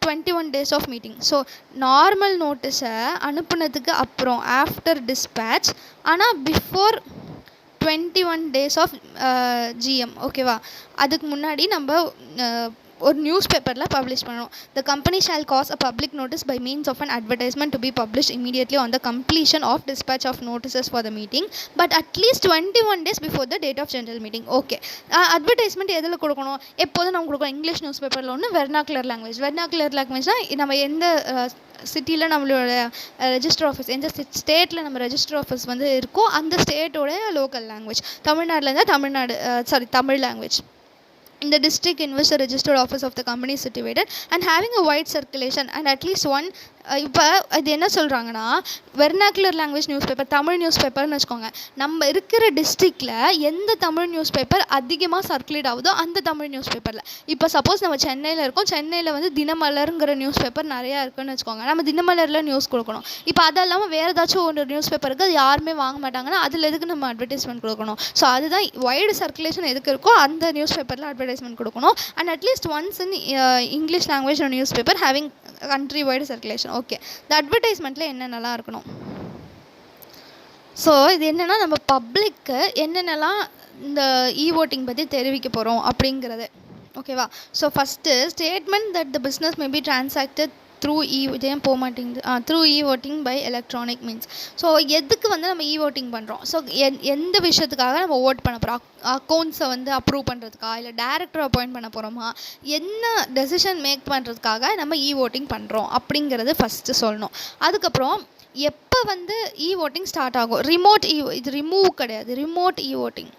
21 days of meeting. So normal நோட்டீஸை அனுப்புனதுக்கு அப்புறம் ஆஃப்டர் டிஸ்பேட்ச், ஆனால் பிஃபோர் 21 days ஆஃப் GM. ஓகேவா? அதுக்கு முன்னாடி நம்ம ஒரு நியூஸ் பேப்பரில் பப்ளிஷ் பண்ணணும். The company shall cause a public notice by means of an advertisement to be publish immediately on the completion of dispatch of notices for the meeting but at least 21 days before the date of general meeting. Okay, advertisement எதில் கொடுக்கணும்? எப்போதும் நம்ம கொடுக்கணும் English news பேப்பரில் ஒன்று, vernacular language. Vernacular லாங்குவேஜ்னால் நம்ம எந்த சிட்டியில் நம்மளோட ரெஜிஸ்டர் ஆஃபீஸ், எந்த ஸ்டேட்டில் நம்ம ரெஜிஸ்டர் ஆஃபீஸ் வந்து இருக்கோ அந்த ஸ்டேட்டோட லோக்கல் லாங்குவேஜ். தமிழ்நாட்டில் இருந்தால் Tamil language. In the district in which the registered office of the company is situated and having a wide circulation and at least one இப்போ அது என்ன சொல்கிறாங்கன்னா, vernacular language newspaper, Tamil news பேப்பர்னு வச்சுக்கோங்க. நம்ம இருக்கிற டிஸ்ட்ரிக்டில் எந்த தமிழ் நியூஸ் பேப்பர் அதிகமாக சர்க்குலேட் ஆகுதோ அந்த தமிழ் நியூஸ் பேப்பரில். இப்போ சப்போஸ் நம்ம சென்னையில் இருக்கோம், சென்னையில் வந்து தினமலருங்கிற நியூஸ் பேப்பர் நிறையா இருக்குன்னு வச்சுக்கோங்க. நம்ம தினமலரில் நியூஸ் கொடுக்கணும். இப்போ அது இல்லாமல் வேறு ஏதாச்சும் ஒரு நியூஸ் பேப்பருக்கு அது யாருமே வாங்க மாட்டாங்கன்னா அதில் எதுக்கு நம்ம அட்வர்டைஸ்மெண்ட் கொடுக்கணும்? ஸோ அதுதான் வைடு சர்க்குலேஷன் எதுக்கு இருக்கோ அந்த நியூஸ் பேப்பரில் அட்வர்டைஸ்மெண்ட் கொடுக்கணும். And at least once in English language news paper having country wide circulation. Okay, இந்த அட்வர்டைஸ்மெண்ட்டில் என்னென்னலாம் இருக்கணும்? ஸோ இது என்னென்னா, நம்ம பப்ளிக்கு என்னென்னலாம் இந்த ஓட்டிங் பற்றி தெரிவிக்க போகிறோம் அப்படிங்கிறது. ஓகேவா? So first statement that the business may be transacted through இதே போக மாட்டேங்குது through voting by electronic means. So எதுக்கு வந்து நம்ம ஓட்டிங் பண்ணுறோம்? ஸோ எந்த விஷயத்துக்காக நம்ம ஓட் பண்ண போகிறோம்? அக்கௌண்ட்ஸை வந்து அப்ரூவ் பண்ணுறதுக்கா, இல்லை டேரக்டர் அப்பாயிண்ட் பண்ண போகிறோமா, என்ன டெசிஷன் மேக் பண்ணுறதுக்காக நம்ம ஓட்டிங் பண்ணுறோம் அப்படிங்கிறது ஃபஸ்ட்டு சொல்லணும். அதுக்கப்புறம் எப்போ வந்து ஓட்டிங் ஸ்டார்ட் ஆகும்? இது ரிமூவ் கிடையாது, ரிமோட் ஓட்டிங்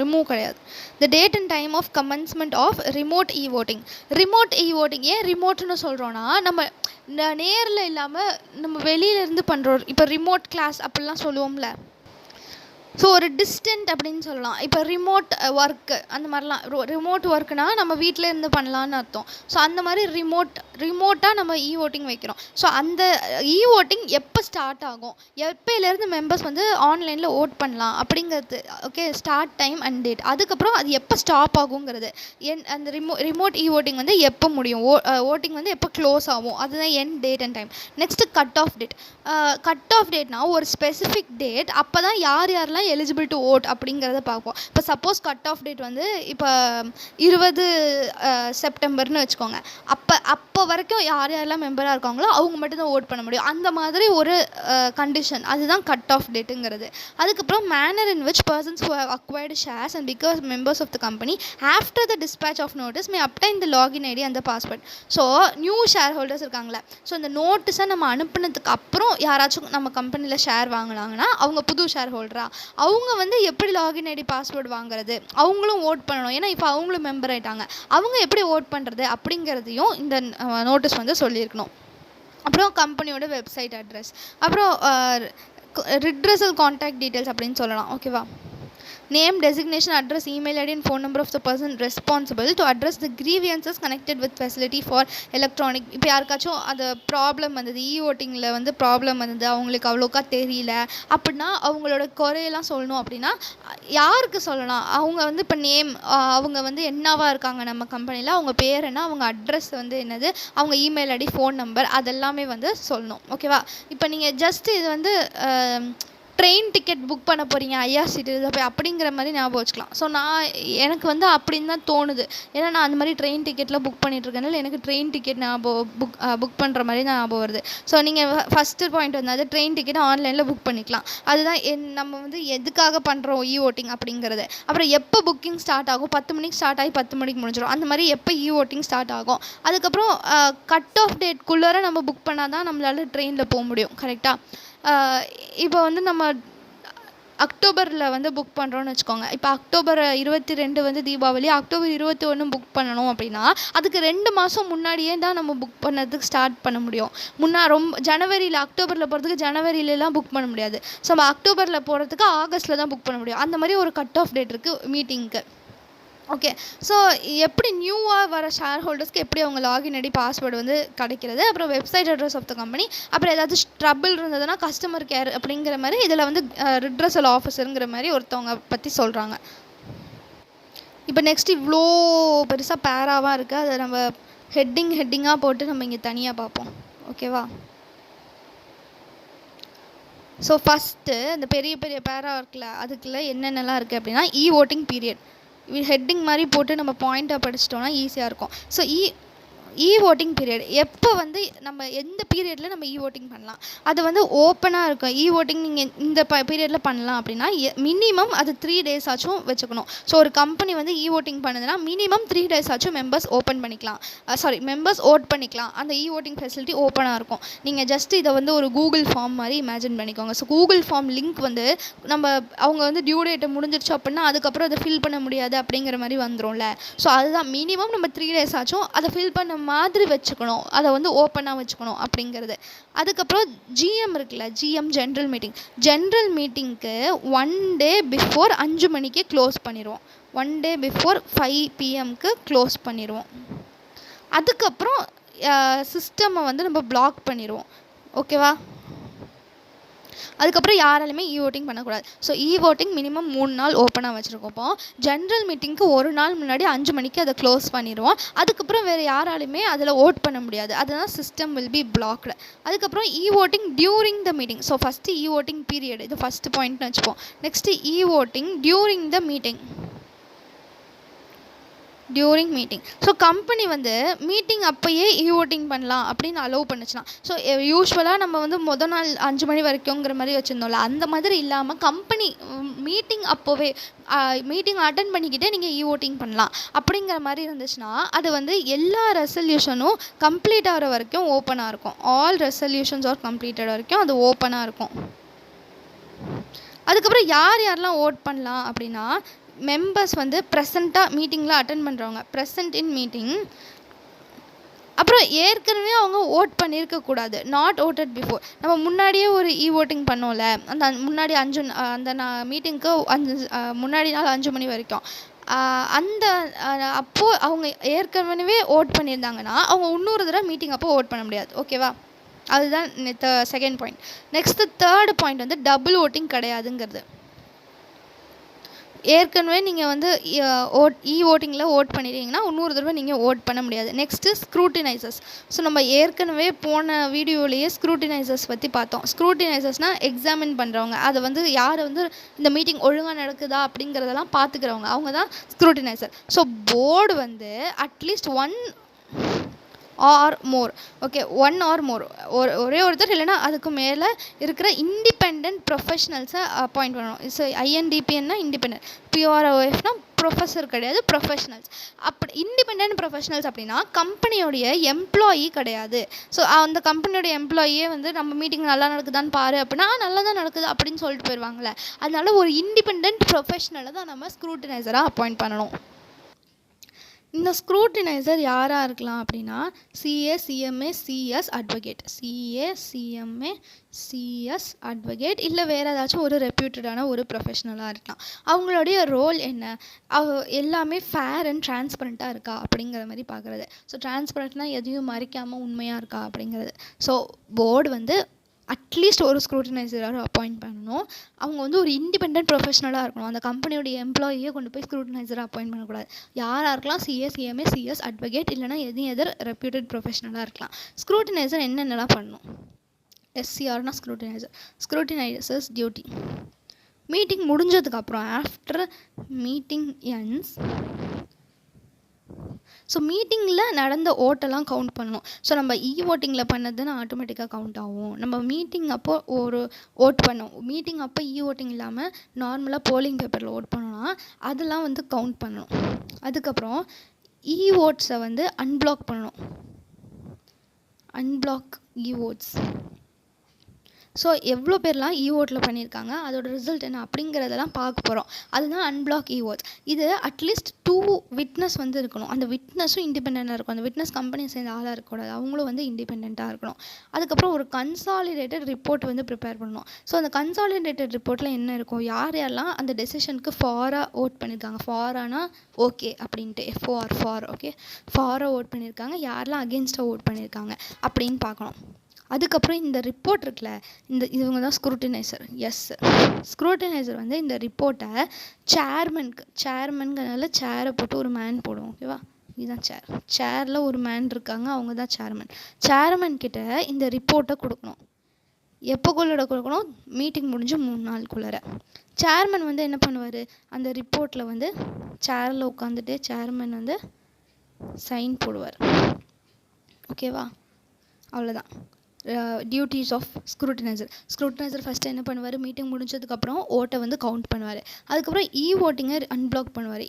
ரிமூவ் கிடையாது. The date and time of commencement of remote voting. ஏன் ரிமோட்னு சொல்கிறோன்னா, நம்ம நேரில் இல்லாமல் நம்ம வெளியிலேருந்து பண்ணுறோம். இப்போ ரிமோட் கிளாஸ் அப்படிலாம் சொல்லுவோம்ல, ஸோ ஒரு டிஸ்டன்ட் அப்படின்னு சொல்லலாம். இப்போ ரிமோட் ஒர்க்கு அந்த மாதிரிலாம், ரிமோட் ஒர்க்குனால் நம்ம வீட்டில் இருந்து பண்ணலான்னு அர்த்தம். ஸோ அந்த மாதிரி ரிமோட்டாக நம்ம ஓட்டிங் வைக்கிறோம். ஸோ அந்த ஓட்டிங் எப்போ ஸ்டார்ட் ஆகும், எப்போலேருந்து மெம்பர்ஸ் வந்து ஆன்லைனில் ஓட் பண்ணலாம் அப்படிங்கிறது. Okay, start time and date. அதுக்கப்புறம் அது எப்போ ஸ்டாப் ஆகுங்கிறது. அந்த ரிமோட் ஓட்டிங் வந்து எப்போ முடியும், ஓட்டிங் வந்து எப்போ க்ளோஸ் ஆகும், அதுதான் date and time. Next cut off date. Cut off டேட்னா ஒரு ஸ்பெசிஃபிக் டேட், அப்போ தான் யாரெல்லாம் எலிஜிபிள் டு ஓட் அப்படிங்கிறத பார்ப்போம். இப்போ சப்போஸ் கட் ஆஃப் டேட் வந்து இப்போ 20 செப்டம்பர்னு வச்சுக்கோங்க. அப்போ வரைக்கும் யாரெல்லாம் மெம்பராக இருக்காங்களோ அவங்க மட்டும்தான் ஓட் பண்ண முடியும். அந்த மாதிரி ஒரு கண்டிஷன், அதுதான் கட் ஆஃப் டேட்டுங்கிறது. அதுக்கப்புறம் manner in which persons who have acquired shares and because members of the company after the dispatch of notice may obtain the login ID அந்த password. So new shareholders இருக்காங்களே, so இந்த நோட்டீஸை நம்ம அனுப்புனதுக்கு அப்புறம் யாராச்சும் நம்ம கம்பெனியில் ஷேர் வாங்கினாங்கன்னா அவங்க புது ஷேர் ஹோல்டரா, அவங்க வந்து எப்படி லாகின் ஐடி பாஸ்வேர்டு வாங்குறது, அவங்களும் ஓட் பண்ணணும். ஏன்னா இப்போ அவங்களும் மெம்பர் ஆகிட்டாங்க, அவங்க எப்படி ஓட் பண்ணுறது அப்படிங்கிறதையும் இந்த நோட்டீஸ் வந்து சொல்லியிருக்கணும். அப்புறம் கம்பெனியோட வெப்சைட் அட்ரஸ், அப்புறம் ரிட்ரஸல் கான்டாக்ட் டீட்டெயில்ஸ் அப்படின்னு சொல்லலாம். ஓகேவா? Name, designation, address, email ID and phone number of the person responsible to address the grievances connected with facility for electronic. இப்போ யாருக்காச்சும் அது ப்ராப்ளம் வந்தது, ஓட்டிங்கில் வந்து ப்ராப்ளம் வந்தது, அவங்களுக்கு அவ்வளோக்கா தெரியல அப்படின்னா அவங்களோட குறையெல்லாம் சொல்லணும். அப்படின்னா யாருக்கு சொல்லலாம்? அவங்க வந்து இப்போ நேம், அவங்க வந்து என்னவா இருக்காங்க நம்ம கம்பெனியில், அவங்க பேர் என்ன, அவங்க அட்ரஸ் வந்து என்னது, அவங்க இமெயில் ஐடி, ஃபோன் நம்பர், அதெல்லாமே வந்து சொல்லணும். ஓகேவா? இப்போ நீங்கள் ஜஸ்ட் இது வந்து ட்ரெயின் டிக்கெட் புக் பண்ண போகிறீங்க ஐஆர்சிடி போய் அப்படிங்கிற மாதிரி ஞாபகம் வச்சுக்கலாம். ஸோ எனக்கு வந்து அப்படின்னு தான் தோணுது. ஏன்னா நான் அந்த மாதிரி ட்ரெயின் டிக்கெட்லாம் புக் பண்ணிகிட்ருக்கனால எனக்கு ட்ரெயின் டிக்கெட் புக் பண்ணுற மாதிரி தான் ஞாபகம் வருது. ஸோ நீங்கள் ஃபஸ்ட்டு பாயிண்ட் வந்து அது ட்ரெயின் டிக்கெட் ஆன்லைனில் புக் பண்ணிக்கலாம். அதுதான் நம்ம வந்து எதுக்காக பண்ணுறோம் ஓட்டிங் அப்படிங்கிறது. அப்புறம் எப்போ புக்கிங் ஸ்டார்ட் ஆகும்? 10 மணிக்கு ஸ்டார்ட் ஆகி 10 மணிக்கு முடிஞ்சிடும். அந்த மாதிரி எப்போ ஓட்டிங் ஸ்டார்ட் ஆகும்? அதுக்கப்புறம் கட் ஆஃப் டேட்குள்ளார நம்ம புக் பண்ணால் தான் நம்மளால் ட்ரெயினில் போக முடியும். கரெக்டாக? இப்போ வந்து நம்ம அக்டோபரில் வந்து புக் பண்ணுறோன்னு வச்சுக்கோங்க. இப்போ அக்டோபர் 22 வந்து தீபாவளி, அக்டோபர் 21 புக் பண்ணணும் அப்படின்னா அதுக்கு 2 மாதம் முன்னாடியே தான் நம்ம புக் பண்ணதுக்கு ஸ்டார்ட் பண்ண முடியும். ஜனவரியில், அக்டோபரில் போகிறதுக்கு ஜனவரியிலலாம் புக் பண்ண முடியாது. ஸோ நம்ம அக்டோபரில் போகிறதுக்கு ஆகஸ்ட்டில் தான் புக் பண்ண முடியும். அந்த மாதிரி ஒரு கட் ஆஃப் டேட் இருக்குது மீட்டிங்க்கு. ஓகே. ஸோ எப்படி நியூவாக வர ஷேர் ஹோல்டர்ஸ்க்கு எப்படி அவங்க லாகின் ஐடி பாஸ்வேர்டு வந்து கிடைக்கிறது, அப்புறம் website address of the company, அப்புறம் ஏதாவது ட்ரபிள் இருந்ததுன்னா கஸ்டமர் கேர் அப்படிங்கிற மாதிரி இதில் வந்து ரிட்ரஸல் ஆஃபீஸருங்கிற மாதிரி ஒருத்தவங்க பற்றி சொல்கிறாங்க. இப்போ நெக்ஸ்ட் இவ்வளோ பெருசாக பேராவாக இருக்குது, அதை நம்ம ஹெட்டிங்காக போட்டு நம்ம இங்கே தனியாக பார்ப்போம். ஓகேவா? ஸோ ஃபஸ்ட்டு அந்த பெரிய பெரிய பேரா இருக்குல்ல, அதுக்குள்ளே என்னென்னலாம் இருக்குது அப்படின்னா ஓட்டிங் பீரியட் ஹெட்டிங் மாதிரி போட்டு நம்ம பாயிண்ட்டாக படிச்சிட்டோம்னா ஈஸியாக இருக்கும். ஸோ ஓட்டிங் பீரியட் எப்போ வந்து நம்ம எந்த பீரியடில் நம்ம ஓட்டிங் பண்ணலாம், அது வந்து ஓப்பனாக இருக்கும். ஓட்டிங் நீங்கள் இந்த பீரியடில் பண்ணலாம் அப்படின்னா மினிமம் அது 3 days ஆச்சும் வச்சுக்கணும். ஸோ ஒரு கம்பெனி வந்து ஓட்டிங் பண்ணுதுன்னா மினிமம் 3 days ஆச்சும் மெம்பர்ஸ் ஓப்பன் பண்ணிக்கலாம், மெம்பர்ஸ் ஓட் பண்ணிக்கலாம். அந்த ஓட்டிங் ஃபெசிலிட்டி ஓப்பனாக இருக்கும். நீங்கள் ஜஸ்ட் இதை வந்து ஒரு கூகுள் ஃபார்ம் மாதிரி இமேஜின் பண்ணிக்கோங்க. ஸோ கூகுள் ஃபார்ம் லிங்க் வந்து அவங்க வந்து டியூ டேட்டை முடிஞ்சிருச்சு அப்படின்னா அதுக்கப்புறம் அதை ஃபில் பண்ண முடியாது அப்படிங்கிற மாதிரி வந்துடும்ல. ஸோ அதுதான் மினிமம் நம்ம 3 days ஆச்சும் அதை ஃபில் பண்ண மாதிரி வச்சுக்கணும், அதை வந்து ஓப்பனாக வச்சுக்கணும் அப்படிங்கிறது. அதுக்கப்புறம் ஜிஎம் இருக்குல்ல, ஜென்ரல் மீட்டிங்க்கு 1 day பிஃபோர் 5 மணிக்கு க்ளோஸ் பண்ணிடுவோம். 1 day பிஃபோர் 5 PM க்ளோஸ் பண்ணிடுவோம். அதுக்கப்புறம் சிஸ்டமை வந்து நம்ம பிளாக் பண்ணிடுவோம். ஓகேவா? அதுக்கப்புறம் யாராலுமே ஓட்டிங் பண்ணக்கூடாது. ஸோ ஓட்டிங் மினிமம் 3 நாள் ஓப்பனாக வச்சுருக்கோம். ஜென்ரல் மீட்டிங்க்கு 1 நாள் முன்னாடி 5 மணிக்கு அதை க்ளோஸ் பண்ணிடுவோம். அதுக்கப்புறம் வேறு யாராலுமே அதில் ஓட் பண்ண முடியாது, அதுதான் சிஸ்டம் வில் பி பிளாக்டு. அதுக்கப்புறம் voting during the meeting. So first voting period, இது ஃபஸ்ட்டு பாயிண்ட்னு வச்சுப்போம். Next voting during the meeting. During meeting. So company வந்து மீட்டிங் அப்போயே ஓட்டிங் பண்ணலாம் அப்படின்னு அலோவ் பண்ணுச்சுன்னா, ஸோ யூஸ்வலாக நம்ம வந்து மொதல் நாள் 5 மணி வரைக்குங்கிற மாதிரி வச்சுருந்தோம்ல, அந்த மாதிரி இல்லாமல் கம்பெனி மீட்டிங் அப்போவே மீட்டிங் அட்டன் பண்ணிக்கிட்டே நீங்கள் ஓட்டிங் பண்ணலாம் அப்படிங்கிற மாதிரி இருந்துச்சுன்னா அது வந்து எல்லா ரெசல்யூஷனும் கம்ப்ளீட் ஆகிற வரைக்கும் ஓப்பனாக இருக்கும். ஆல் ரெசல்யூஷன்ஸ் ஆர் கம்ப்ளீட்டட் வரைக்கும் அது ஓப்பனாக இருக்கும். அதுக்கப்புறம் யாரெல்லாம் ஓட் பண்ணலாம் அப்படின்னா, மெம்பர்ஸ் வந்து ப்ரெசண்ட்டாக மீட்டிங்கில் அட்டன் பண்ணுறவங்க, ப்ரெசன்ட் இன் மீட்டிங். அப்புறம் ஏற்கனவே அவங்க ஓட் பண்ணியிருக்கக்கூடாது, நாட் ஓட்டட் பிஃபோர். நம்ம முன்னாடியே ஒரு ஓட்டிங் பண்ணோம்ல, அந்த முன்னாடி அந்த மீட்டிங்க்கு முன்னாடி நாள் 5 மணி வரைக்கும் அப்போது அவங்க ஏற்கனவே ஓட் பண்ணியிருந்தாங்கன்னா அவங்க இன்னொரு தடவை மீட்டிங் அப்போ ஓட் பண்ண முடியாது. ஓகேவா? அதுதான் second point. Next third point வந்து டபுள் ஓட்டிங் கிடையாதுங்கிறது. ஏற்கனவே நீங்கள் வந்து ஓட்டிங்கில் ஓட் பண்ணிட்டீங்கன்னா இன்னொரு தடவை நீங்கள் ஓட் பண்ண முடியாது. நெக்ஸ்ட்டு ஸ்க்ரூட்டினைசர்ஸ். ஸோ நம்ம ஏற்கனவே போன வீடியோலேயே ஸ்க்ரூட்டினைசர்ஸ் பற்றி பார்த்தோம். ஸ்க்ரூட்டினைசர்ஸ்னால் எக்ஸாமின் பண்ணுறவங்க, அதை வந்து யார் வந்து இந்த மீட்டிங் ஒழுங்காக நடக்குதா அப்படிங்கிறதெல்லாம் பார்த்துக்கிறவங்க, அவங்க தான் ஸ்க்ரூட்டினைசர். ஸோ போர்டு வந்து at least 1 or more, okay, 1 or more, ஒரே ஒருத்தர் இல்லைனா அதுக்கு மேலே இருக்கிற இண்டிபெண்ட் ப்ரொஃபஷ்னல்ஸை அப்பாயிண்ட் பண்ணணும். ஸோ INDPன்னா இண்டிபெண்ட், PROFனா ப்ரொஃபஸர் கிடையாது, ப்ரொஃபஷ்னல்ஸ். அப்படி இண்டிபெண்ட் ப்ரொஃபஷ்னல்ஸ் அப்படின்னா கம்பெனியோடைய எம்ப்ளாயி கிடையாது. ஸோ அந்த கம்பெனியோடைய எம்ப்ளாயியே வந்து நம்ம மீட்டிங் நல்லா நடக்குதான்னு பாரு அப்படின்னா நல்லா தான் நடக்குது அப்படின்னு சொல்லிட்டு போயிடுவாங்களே. அதனால ஒரு இண்டிபெண்ட் ப்ரொஃபஷ்னலை தான் நம்ம ஸ்க்ரூட்டினைசராக அப்பாயிண்ட் பண்ணணும். இந்த ஸ்க்ரூட்டினைசர் யாராக இருக்கலாம் அப்படின்னா CA CMA CS advocate, CA CMA CS advocate, இல்லை வேறு ஏதாச்சும் ஒரு ரெப்யூட்டடான ஒரு ப்ரொஃபஷ்னலாக இருக்கலாம். அவங்களுடைய ரோல் என்ன, எல்லாமே ஃபேர் அண்ட் டிரான்ஸ்பரண்ட்டாக இருக்கா அப்படிங்கிற மாதிரி பார்க்குறது. ஸோ டிரான்ஸ்பரண்ட்னால் எதையும் மறைக்காமல் உண்மையாக இருக்கா அப்படிங்கிறது. ஸோ போர்டு வந்து அட்லீஸ்ட் ஒரு ஸ்க்ரூட்டினைசராக அப்பாயிண்ட் பண்ணணும். அவங்க வந்து ஒரு இண்டிபெண்ட் ப்ரொஃபஷ்னலாக இருக்கணும். அந்த கம்பெனியோடைய எம்ப்ளாயியே கொண்டு போய் ஸ்க்ரூட்டினைசராக அப்பாயிண்ட் பண்ணக்கூடாது. யாராக இருக்கலாம், CA CMA CS அட்வொகேட், இல்லைனா எதர் ரெப்யூட்டட் ப்ரொஃபஷ்னலாக இருக்கலாம். ஸ்க்ரூட்டினைசர் என்னென்னலாம் பண்ணணும்? SCRனா ஸ்க்ரூட்டினைசர்ஸ் டியூட்டி. மீட்டிங் முடிஞ்சதுக்கப்புறம் ஆஃப்டர் மீட்டிங் எண்ட்ஸ், ஸோ மீட்டிங்கில் நடந்த ஓட்டெல்லாம் கவுண்ட் பண்ணணும். ஸோ நம்ம ஓட்டிங்கில் பண்ணதுன்னு ஆட்டோமேட்டிக்காக கவுண்ட் ஆகும். நம்ம மீட்டிங் அப்போ ஒரு ஓட் பண்ணோம், மீட்டிங் அப்போ ஓட்டிங் இல்லாமல் நார்மலாக போலிங் பேப்பரில் ஓட் பண்ணோன்னா அதெல்லாம் வந்து கவுண்ட் பண்ணணும். அதுக்கப்புறம் ஓட்ஸை வந்து அன்பிளாக் பண்ணணும், அன்பிளாக் ஓட்ஸ். ஸோ எவ்வளோ பேர்லாம் ஈவோட்டில் பண்ணியிருக்காங்க, அதோட ரிசல்ட் என்ன அப்படிங்கிறதெல்லாம் பார்க்க போகிறோம். அதுதான் அன்பிளாக் ஈவோட்ஸ். இது அட்லீஸ்ட் 2 விட்னஸ் வந்து இருக்கணும். அந்த விட்னஸும் இண்டிபெண்டண்ட்டாக இருக்கும். அந்த விட்னஸ் கம்பெனியை சேர்ந்த ஆளாக இருக்கக்கூடாது, அவங்களும் வந்து இண்டிபெண்ட்டாக இருக்கணும். அதுக்கப்புறம் ஒரு கன்சாலிடேட்டட் ரிப்போர்ட் வந்து ப்ரிப்பேர் பண்ணணும். ஸோ அந்த கன்சாலிடேட்டட் ரிப்போர்ட்டில் என்ன இருக்கும், யார் யாரெல்லாம் அந்த டெசிஷனுக்கு ஃபாராக ஓட் பண்ணியிருக்காங்க, ஃபாரானா ஓகே அப்படின்ட்டு, ஃபார் ஓகே, ஃபாராக ஓட் பண்ணியிருக்காங்க, யாரெல்லாம் அகெயின்ஸ்டாக ஓட் பண்ணியிருக்காங்க அப்படின்னு பார்க்கணும். அதுக்கப்புறம் இந்த ரிப்போர்ட் இருக்குல்ல, இவங்க தான் ஸ்க்ரூட்டினைசர். ஸ்க்ரூட்டினைசர் வந்து இந்த ரிப்போர்ட்டை சேர்மன்கிறதுனால சேரை போட்டு ஒரு மேன் போடுவோம். ஓகேவா, இதுதான் சேரில் ஒரு மேன் இருக்காங்க, அவங்க தான் சேர்மன் கிட்ட இந்த ரிப்போர்ட்டை கொடுக்கணும். எப்போக்குள்ளே கொடுக்கணும், மீட்டிங் முடிஞ்சு 3 நாளுக்குள்ளார. சேர்மன் வந்து என்ன பண்ணுவார், அந்த ரிப்போர்ட்டில் வந்து சேரில் உட்காந்துட்டு சேர்மன் வந்து சைன் போடுவார். ஓகேவா, அவ்வளோதான் டியூட்டிஸ் ஆஃப் ஸ்க்ரூட்டினைசர் ஃபஸ்ட்டு என்ன பண்ணுவார், மீட்டிங் முடிஞ்சதுக்கப்புறம் ஓட்டை வந்து கவுண்ட் பண்ணுவார். அதுக்கப்புறம் ஓட்டிங்கை அன்பிளாக் பண்ணுவார்.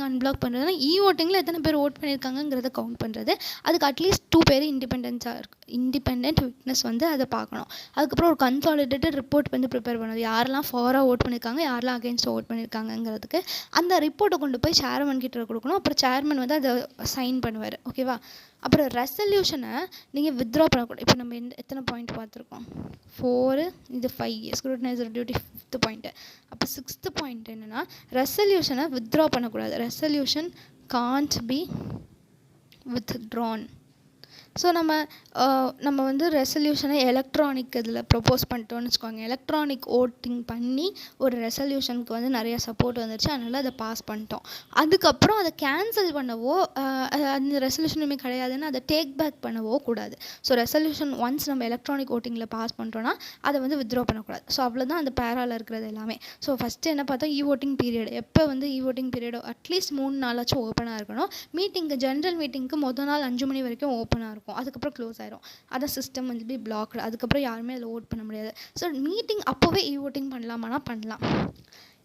அன்பிளாக் பண்ணுறதுனா ஓட்டிங்கில் எத்தனை பேர் ஓட் பண்ணியிருக்காங்கிறத கவுண்ட் பண்ணுறது. அதுக்கு அட்லீஸ்ட் 2 பேர் இண்டிபெண்ட் விட்னஸ் வந்து அதை பார்க்கணும். அதுக்கப்புறம் ஒரு கன்சாலிடேட்டட் ரிப்போர்ட் வந்து ப்ரிப்பேர் பண்ணுவது, யாரெல்லாம் ஃபாராக ஓட் பண்ணியிருக்காங்க, யாரெல்லாம் அகெயின்ஸ்டாக ஓட் பண்ணியிருக்காங்கிறதுக்கு. அந்த ரிப்போர்ட்டை கொண்டு போய் சேர்மன் கிட்ட கொடுக்கணும். அப்புறம் சேர்மன் வந்து அதை சைன் பண்ணுவார். ஓகேவா, அப்புறம் ரெசல்யூஷனை நீங்கள் வித்ட்ரா பண்ணக்கூடாது. இப்போ நம்ம எத்தனை பாயிண்ட் பார்த்துருக்கோம், 4, இது 5, ஸ்க்ரூட்டினைசர் டியூட்டி 5th பாயிண்ட்டு. அப்போ 6th பாயிண்ட் என்னென்னா, ரெசல்யூஷனை வித்ட்ரா பண்ணக்கூடாது. Resolution Gantt B withdrawn. So நம்ம வந்து ரெசல்யூஷனை எலக்ட்ரானிக் இதில் ப்ரொப்போஸ் பண்ணிட்டோன்னு வச்சுக்கோங்க. எலக்ட்ரானிக் ஓட்டிங் பண்ணி ஒரு ரெசல்யூஷனுக்கு வந்து நிறைய சப்போர்ட் வந்துருச்சு, அதனால் அதை பாஸ் பண்ணிட்டோம். அதுக்கப்புறம் அதை கேன்சல் பண்ணவோ அந்த ரெசல்யூஷனுமே கிடையாதுன்னு அதை டேக் பேக் பண்ணவோ கூடாது. ஸோ ரெசல்யூஷன் ஒன்ஸ் நம்ம எலக்ட்ரானிக் ஓட்டிங்கில் பாஸ் பண்ணுறோன்னா அதை வந்து வித்ட்ரா பண்ணக்கூடாது. ஸோ அவ்வளோதான் அந்த பேராவில் இருக்கிறது எல்லாமே. ஸோ ஃபஸ்ட்டு என்ன பார்த்தோம், ஓட்டிங் பீரியட். எப்போ வந்து ஓட்டிங் பீரியடோ அட்லீஸ்ட் 3 நாளாச்சும் ஓப்பனாக இருக்கணும். ஜென்ரல் மீட்டிங்க்கு மொதல் நாள் 5 மணி வரைக்கும் ஓப்பனாக இருக்கும், அதுக்கப்புறம் க்ளோஸ் ஆயிரும். அதான் சிஸ்டம் வந்து பி பிளாக்டு. அதுக்கப்புறம் யாருமே அதில் ஓட் பண்ண முடியாது. ஸோ மீட்டிங் அப்போவே ஓட்டிங் பண்ணலாமானா பண்ணலாம்.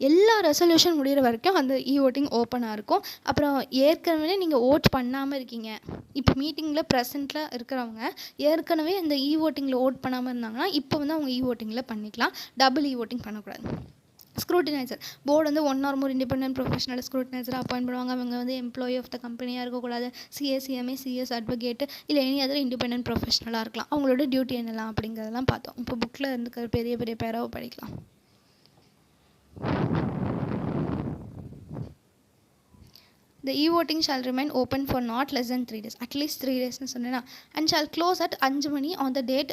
எல்லா ரெசல்யூஷன் முடிகிற வரைக்கும் அந்த ஓட்டிங் ஓப்பனாக இருக்கும். அப்புறம் ஏற்கனவே நீங்கள் ஓட் பண்ணாமல் இருக்கீங்க, இப்போ மீட்டிங்கில் ப்ரெசென்ட்டில் இருக்கிறவங்க ஏற்கனவே இந்த ஓட்டிங்கில் ஓட் பண்ணாமல் இருந்தாங்கன்னா இப்போ வந்து அவங்க ஓட்டிங்கில் பண்ணிக்கலாம். டபுள் ஓட்டிங் பண்ணக்கூடாது. ஸ்க்ரூட்டினைசர் போர்டு வந்து 1 or more இண்டிபெண்டன்ட் ப்ரொஃபஷனல் ஸ்க்ரூட்டினைசரை அப்பாயிண்ட் பண்ணுவாங்க. அவங்க வந்து எம்ப்ளாயி ஆஃப் த கம்பெனியாக இருக்கக்கூடாது. CMA, CS அட்வொகேட் இல்லை எனி அதர் இண்டிபெண்டன்ட் ப்ரொஃபஷனலாக இருக்கலாம். அவங்களோட டியூட்டி என்னலாம் அப்படிங்கிறதெல்லாம் பார்த்தோம். இப்போ புக்கில் இருந்துக்கிற பெரிய பெரிய பேராவை படிக்கலாம். The e-voting shall remain open for not less than 3 days, at least 3 days and shall close at 5 money on the date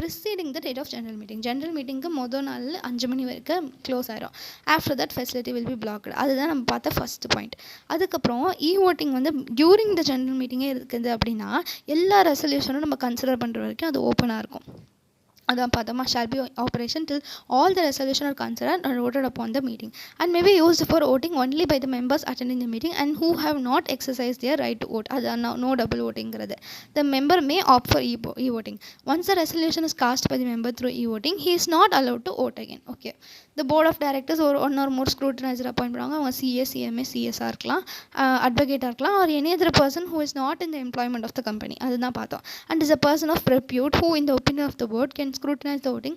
preceding the date of general meeting. General meeting மொதல் நாள் 5 மணி வரைக்கும் க்ளோஸ் ஆயிரும். After that facility will be blocked. அதுதான் நம்ம பார்த்த first point. அதுக்கப்புறம் e-voting வந்து during the general மீட்டிங்கே இருக்குது அப்படின்னா எல்லா ரெசல்யூஷனும் நம்ம கன்சிடர் பண்ணுற வரைக்கும் அது ஓப்பனாக இருக்கும். அதான் பார்த்தோமா, shall be operation till all the resolution are considered and voted upon the meeting and may be used for voting only by the members attending the meeting and who have not exercised their right to vote. அதான் no double voting. The member may opt for e-voting. Once the resolution is cast by the member through e-voting, he is not allowed to vote again. Okay, the board of directors or 1 or more scrutinizer appoint பண்ணுவாங்க. அவங்க CMA, CS இருக்கலாம், advocate இருக்கலாம், or any other person who is not in the employment of the company. அதுதான் பார்த்தோம். And is a person of repute who in the opinion of the board can scrutinize the voting.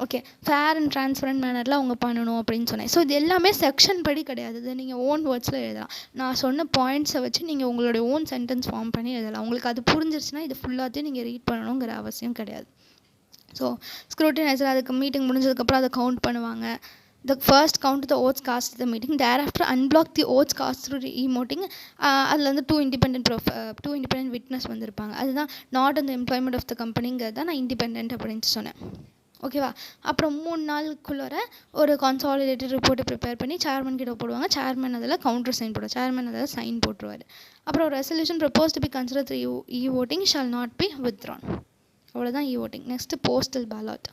Okay, fair and transparent மேனரில் அவங்க பண்ணணும் அப்படின்னு சொன்னேன். So இது எல்லாமே section படி கிடையாது, இது நீங்கள் ஓன் வேர்ட்ஸில் எழுதலாம். நான் சொன்ன பாயிண்ட்ஸை வச்சு நீங்கள் உங்களுடைய ஓன் சென்டென்ஸ் ஃபார்ம் பண்ணி எழுதலாம். உங்களுக்கு அது புரிஞ்சிருச்சுன்னா இது ஃபுல்லாத்தையும் நீங்கள் ரீட் பண்ணணுங்கிற அவசியம் கிடையாது. ஸோ ஸ்க்ரூட்டினைசர் அதுக்கு மீட்டிங் முடிஞ்சதுக்கப்புறம் அதை கவுண்ட் பண்ணுவாங்க. The first count the votes cast at the meeting. Thereafter unblock the votes cast through the e-voting. அதில் வந்து 2 independent witness வந்திருப்பாங்க. அதுதான் நாட் இந்த எம்ப்ளாய்மெண்ட் ஆஃப் த கம்பெனிங்கிறது தான் நான் இண்டிபெண்ட் அப்படின்னு சொன்னேன். ஓகேவா, அப்புறம் 3 நாளுக்குள்ளே ஒரு கன்சாலிடேட்டட் ரிப்போர்ட்டை ப்ரிப்பேர் பண்ணி சேர்மன் கிட்ட போடுவாங்க. சேர்மன் அதில் கவுண்டர் சைன் போடுவார். சேர்மன் அதில் சைன் போட்டுருவார். அப்புறம் resolution propose to be consider through e-voting shall not be withdrawn. அவ்வளோதான் e-voting. Next postal ballot.